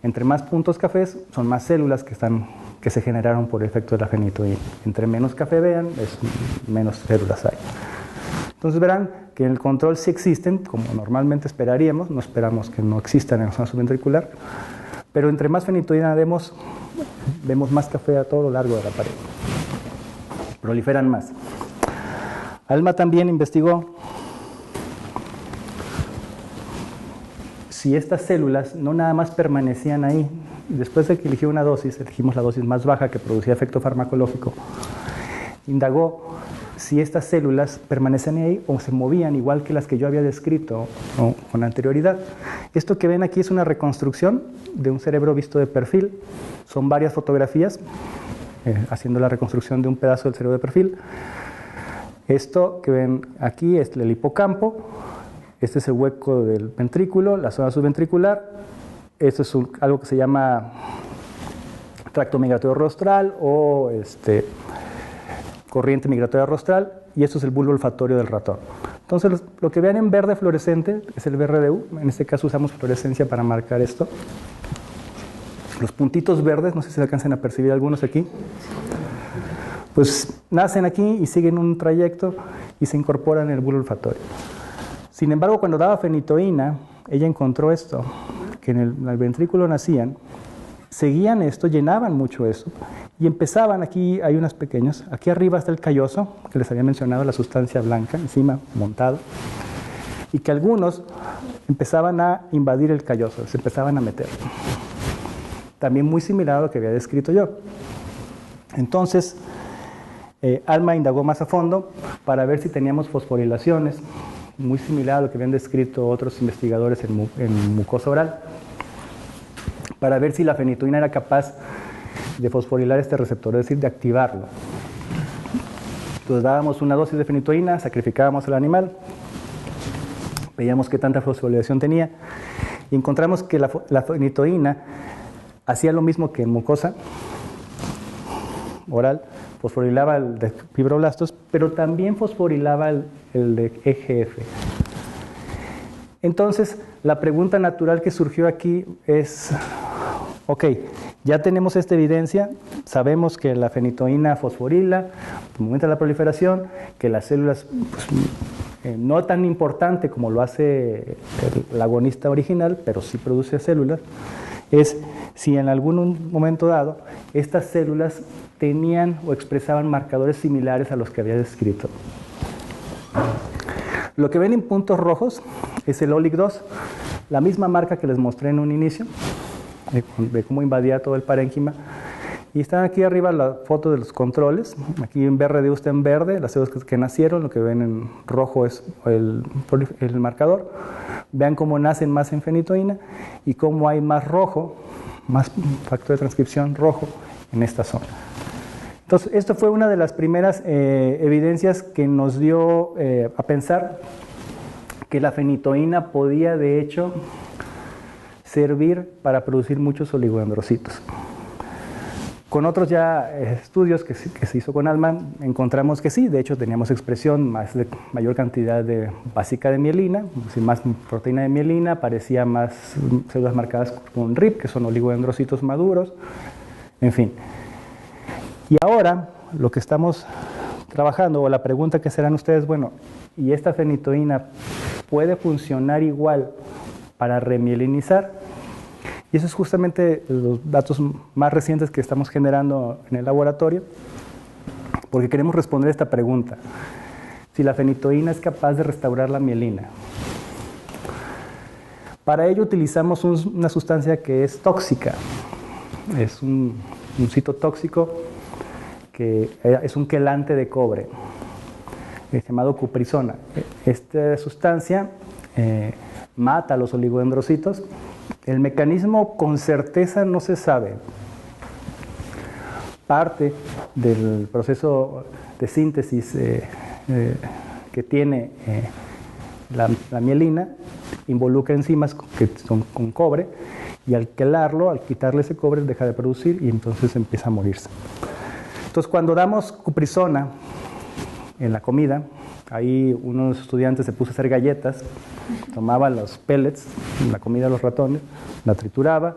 Entre más puntos cafés, son más células que se generaron por efecto de la fenitoína. Entre menos café vean, menos células hay. Entonces verán que en el control sí existen, como normalmente esperaríamos, no esperamos que no existan en la zona subventricular, pero entre más fenitoína vemos más café a todo lo largo de la pared. Proliferan más. Alma también investigó si estas células no nada más permanecían ahí. Después de que eligió una dosis, elegimos la dosis más baja que producía efecto farmacológico, indagó si estas células permanecían ahí o se movían igual que las que yo había descrito con anterioridad. Esto que ven aquí es una reconstrucción de un cerebro visto de perfil. Son varias fotografías haciendo la reconstrucción de un pedazo del cerebro de perfil. Esto que ven aquí es el hipocampo. Este es el hueco del ventrículo, la zona subventricular. Esto es algo que se llama tracto migratorio rostral o corriente migratoria rostral, y esto es el bulbo olfatorio del ratón. Entonces, lo que vean en verde fluorescente es el BRDU. En este caso usamos fluorescencia para marcar esto. Los puntitos verdes, no sé si se alcanzan a percibir algunos aquí, pues nacen aquí y siguen un trayecto y se incorporan en el bulbo olfatorio. Sin embargo, cuando daba fenitoína, ella encontró esto, que en el ventrículo nacían, seguían esto, llenaban mucho eso, y empezaban, aquí hay unos pequeños, aquí arriba está el calloso, que les había mencionado, la sustancia blanca, encima, montado, y que algunos empezaban a invadir el calloso, se empezaban a meter. También muy similar a lo que había descrito yo. Entonces, Alma indagó más a fondo para ver si teníamos fosforilaciones, muy similar a lo que habían descrito otros investigadores en mucosa oral, para ver si la fenitoína era capaz de fosforilar este receptor, es decir, de activarlo. Entonces dábamos una dosis de fenitoína, sacrificábamos al animal, veíamos qué tanta fosforilación tenía, y encontramos que la fenitoína hacía lo mismo que en mucosa oral, fosforilaba el de fibroblastos, pero también fosforilaba el de EGF. Entonces, la pregunta natural que surgió aquí es, ok, ya tenemos esta evidencia, sabemos que la fenitoína fosforila, aumenta la proliferación, que las células, pues, no tan importante como lo hace el agonista original, pero sí produce células, es si en algún momento dado estas células tenían o expresaban marcadores similares a los que había descrito. Lo que ven en puntos rojos es el OLIC2, la misma marca que les mostré en un inicio, de cómo invadía todo el parénquima. Y están aquí arriba la foto de los controles, aquí en BRDU está en verde, las células que nacieron, lo que ven en rojo es el marcador. Vean cómo nacen más en fenitoína y cómo hay más rojo, más factor de transcripción rojo en esta zona. Entonces, esto fue una de las primeras evidencias que nos dio a pensar que la fenitoína podía, de hecho, servir para producir muchos oligodendrocitos. Con otros ya estudios que se hizo con Alma, encontramos que sí, de hecho teníamos expresión mayor cantidad básica de mielina, más proteína de mielina, parecía más células marcadas con RIP, que son oligodendrocitos maduros, en fin. Y ahora, lo que estamos trabajando, o la pregunta que serán ustedes, bueno, ¿y esta fenitoína puede funcionar igual para remielinizar? Y eso es justamente los datos más recientes que estamos generando en el laboratorio, porque queremos responder esta pregunta. Si la fenitoína es capaz de restaurar la mielina. Para ello utilizamos una sustancia que es tóxica. Es un citotóxico que es un quelante de cobre. llamado cuprizona. Esta sustancia mata a los oligodendrocitos. El mecanismo con certeza no se sabe. Parte del proceso de síntesis que tiene la mielina involucra enzimas que son con cobre, y al quelarlo, al quitarle ese cobre, deja de producir y entonces empieza a morirse. Entonces, cuando damos cuprizona en la comida, ahí uno de los estudiantes se puso a hacer galletas, tomaba los pellets, la comida de los ratones, la trituraba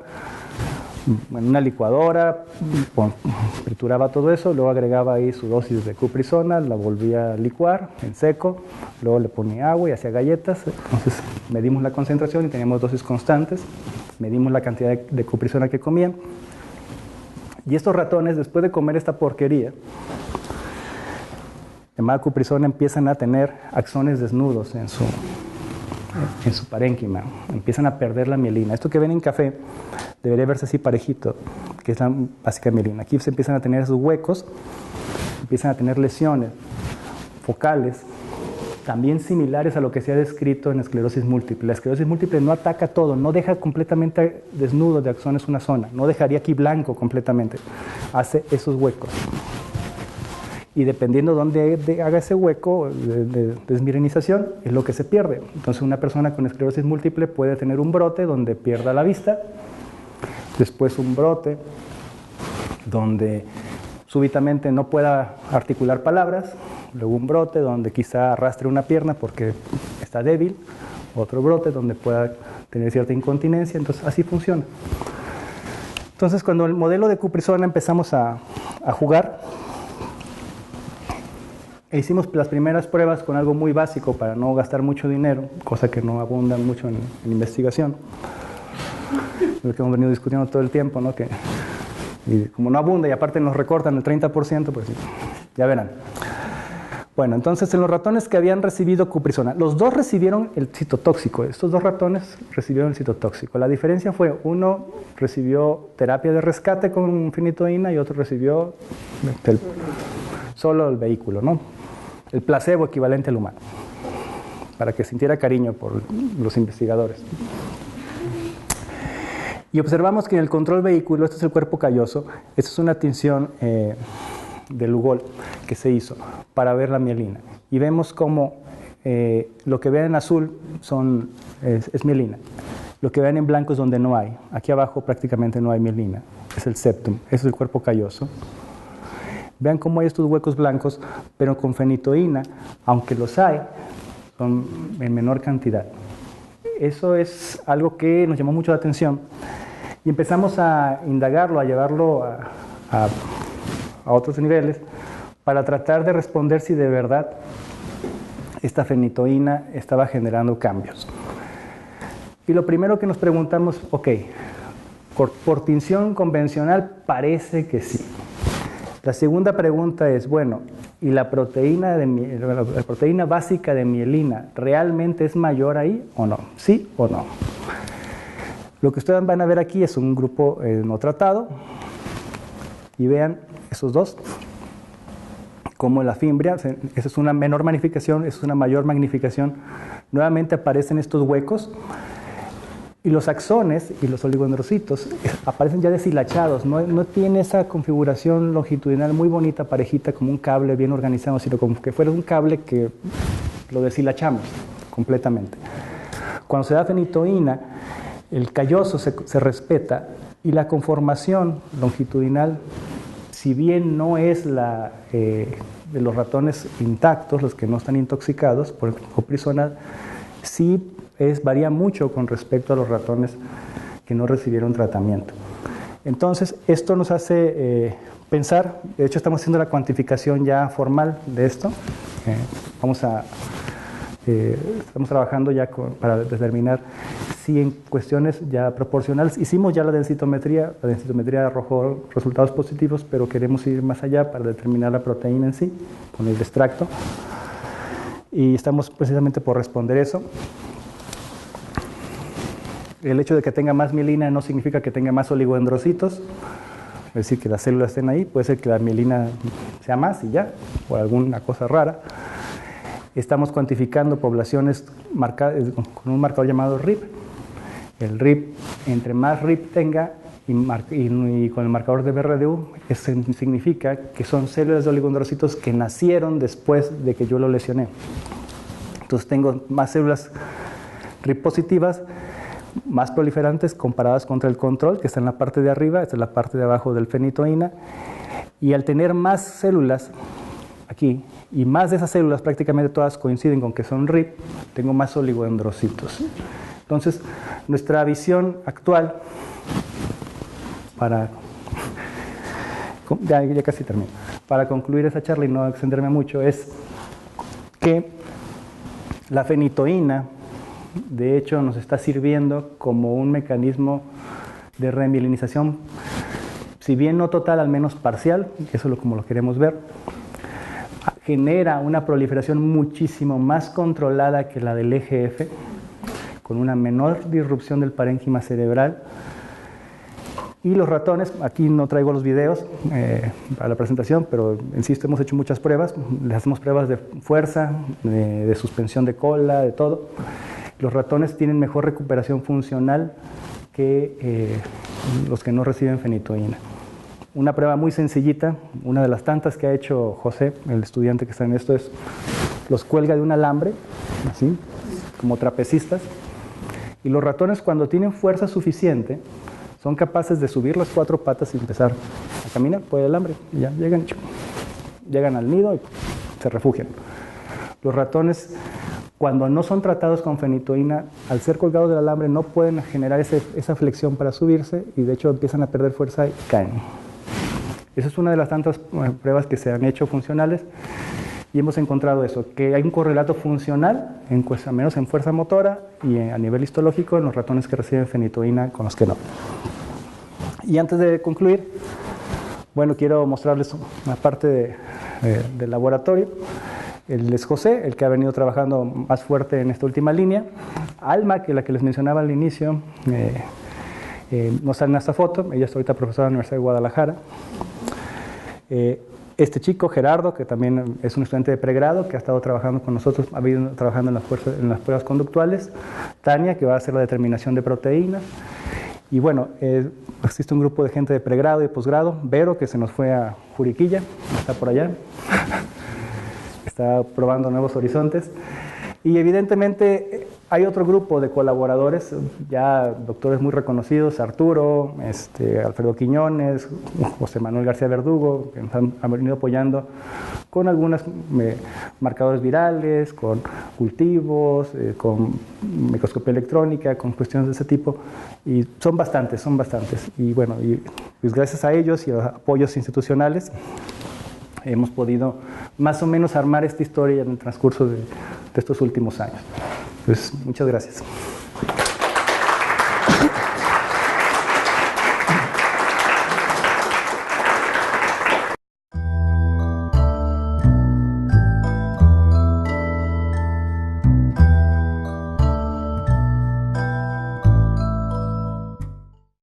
en una licuadora, trituraba todo eso, luego agregaba ahí su dosis de cuprizona, la volvía a licuar en seco, luego le ponía agua y hacía galletas. Entonces medimos la concentración y teníamos dosis constantes, medimos la cantidad de cuprizona que comían. Y estos ratones, después de comer esta porquería llamada cuprizona, empiezan a tener axones desnudos en su parénquima, empiezan a perder la mielina. Esto que ven en café debería verse así parejito, que es la básica mielina. Aquí se empiezan a tener esos huecos, empiezan a tener lesiones focales, también similares a lo que se ha descrito en esclerosis múltiple. La esclerosis múltiple no ataca todo, no deja completamente desnudo de axones una zona, no dejaría aquí blanco completamente, hace esos huecos. Y dependiendo de dónde haga ese hueco de desmielinización, es lo que se pierde. Entonces, una persona con esclerosis múltiple puede tener un brote donde pierda la vista, después un brote donde súbitamente no pueda articular palabras, luego un brote donde quizá arrastre una pierna porque está débil, otro brote donde pueda tener cierta incontinencia. Entonces, así funciona. Entonces, cuando el modelo de cuprizona empezamos a jugar, hicimos las primeras pruebas con algo muy básico para no gastar mucho dinero, cosa que no abunda mucho en investigación. Lo que hemos venido discutiendo todo el tiempo, ¿no? Y como no abunda y aparte nos recortan el 30%, pues ya verán. Bueno, entonces en los ratones que habían recibido cuprizona, los dos recibieron el citotóxico. Estos dos ratones recibieron el citotóxico. La diferencia fue, uno recibió terapia de rescate con fenitoína y otro recibió solo el vehículo, ¿no? El placebo equivalente al humano, para que sintiera cariño por los investigadores. Y observamos que en el control vehículo, este es el cuerpo calloso, esta es una tinción de Lugol que se hizo para ver la mielina. Y vemos cómo lo que ven en azul es mielina. Lo que ven en blanco es donde no hay. Aquí abajo prácticamente no hay mielina. Es el septum, es el cuerpo calloso. Vean cómo hay estos huecos blancos, pero con fenitoína, aunque los hay, son en menor cantidad. Eso es algo que nos llamó mucho la atención y empezamos a indagarlo, a llevarlo a otros niveles para tratar de responder si de verdad esta fenitoína estaba generando cambios. Y lo primero que nos preguntamos, ok, por tinción convencional parece que sí. La segunda pregunta es, bueno, ¿y la proteína básica de mielina realmente es mayor ahí o no? ¿Sí o no? Lo que ustedes van a ver aquí es un grupo no tratado y vean esos dos, como la fimbria, esa es una menor magnificación, esa es una mayor magnificación, nuevamente aparecen estos huecos. Y los axones y los oligodendrocitos aparecen ya deshilachados, no tiene esa configuración longitudinal muy bonita, parejita, como un cable bien organizado, sino como que fuera un cable que lo deshilachamos completamente. Cuando se da fenitoína, el calloso se respeta y la conformación longitudinal, si bien no es la de los ratones intactos, los que no están intoxicados por cuprizona, sí varía mucho con respecto a los ratones que no recibieron tratamiento. Entonces, esto nos hace pensar, de hecho estamos haciendo la cuantificación ya formal de esto, estamos trabajando ya para determinar si en cuestiones ya proporcionales, hicimos ya la densitometría arrojó resultados positivos, pero queremos ir más allá para determinar la proteína en sí, con el extracto, y estamos precisamente por responder eso. El hecho de que tenga más mielina no significa que tenga más oligodendrocitos, es decir, que las células estén ahí, puede ser que la mielina sea más y ya, por alguna cosa rara. estamos cuantificando poblaciones con un marcador llamado RIP. El RIP, entre más RIP tenga y con el marcador de BRDU, eso significa que son células de oligodendrocitos que nacieron después de que yo lo lesioné. Entonces tengo más células RIP positivas, más proliferantes comparadas contra el control, que está en la parte de arriba, esta es la parte de abajo del fenitoína, y al tener más células aquí, y más de esas células prácticamente todas coinciden con que son RIP, tengo más oligodendrocitos. Entonces, nuestra visión actual, ya casi termino, para concluir esa charla y no extenderme mucho, es que la fenitoína, de hecho, nos está sirviendo como un mecanismo de remielinización, si bien no total, al menos parcial, eso es como lo queremos ver. Genera una proliferación muchísimo más controlada que la del EGF, con una menor disrupción del parénquima cerebral. Y los ratones, aquí no traigo los videos para la presentación, pero insisto, hemos hecho muchas pruebas, les hacemos pruebas de fuerza, de suspensión de cola, de todo. Los ratones tienen mejor recuperación funcional que los que no reciben fenitoína. Una prueba muy sencillita, una de las tantas que ha hecho José, el estudiante que está en esto, es los cuelga de un alambre, así, como trapecistas, y los ratones cuando tienen fuerza suficiente son capaces de subir las 4 patas y empezar a caminar por el alambre, y ya llegan al nido y se refugian. Los ratones, cuando no son tratados con fenitoína, al ser colgados del alambre no pueden generar esa flexión para subirse y de hecho empiezan a perder fuerza y caen. Esa es una de las tantas pruebas que se han hecho funcionales y hemos encontrado eso, que hay un correlato funcional, al menos en fuerza motora y a nivel histológico en los ratones que reciben fenitoína con los que no. Y antes de concluir, bueno, quiero mostrarles una parte del laboratorio. Él es José, el que ha venido trabajando más fuerte en esta última línea. Alma, que es la que les mencionaba al inicio, no sale en esta foto, ella es ahorita profesora de la Universidad de Guadalajara. Este chico, Gerardo, que también es un estudiante de pregrado, que ha estado trabajando con nosotros, ha venido trabajando en las pruebas conductuales. Tania, que va a hacer la determinación de proteínas. Y bueno, existe un grupo de gente de pregrado y de posgrado. Vero, que se nos fue a Juriquilla, está por allá. Está probando nuevos horizontes. Y evidentemente hay otro grupo de colaboradores, ya doctores muy reconocidos, Arturo, Alfredo Quiñones, José Manuel García Verdugo, que nos han venido apoyando con algunos marcadores virales, con cultivos, con microscopía electrónica, con cuestiones de ese tipo. Y son bastantes. Y bueno, pues gracias a ellos y a los apoyos institucionales, hemos podido más o menos armar esta historia en el transcurso de estos últimos años. Pues muchas gracias.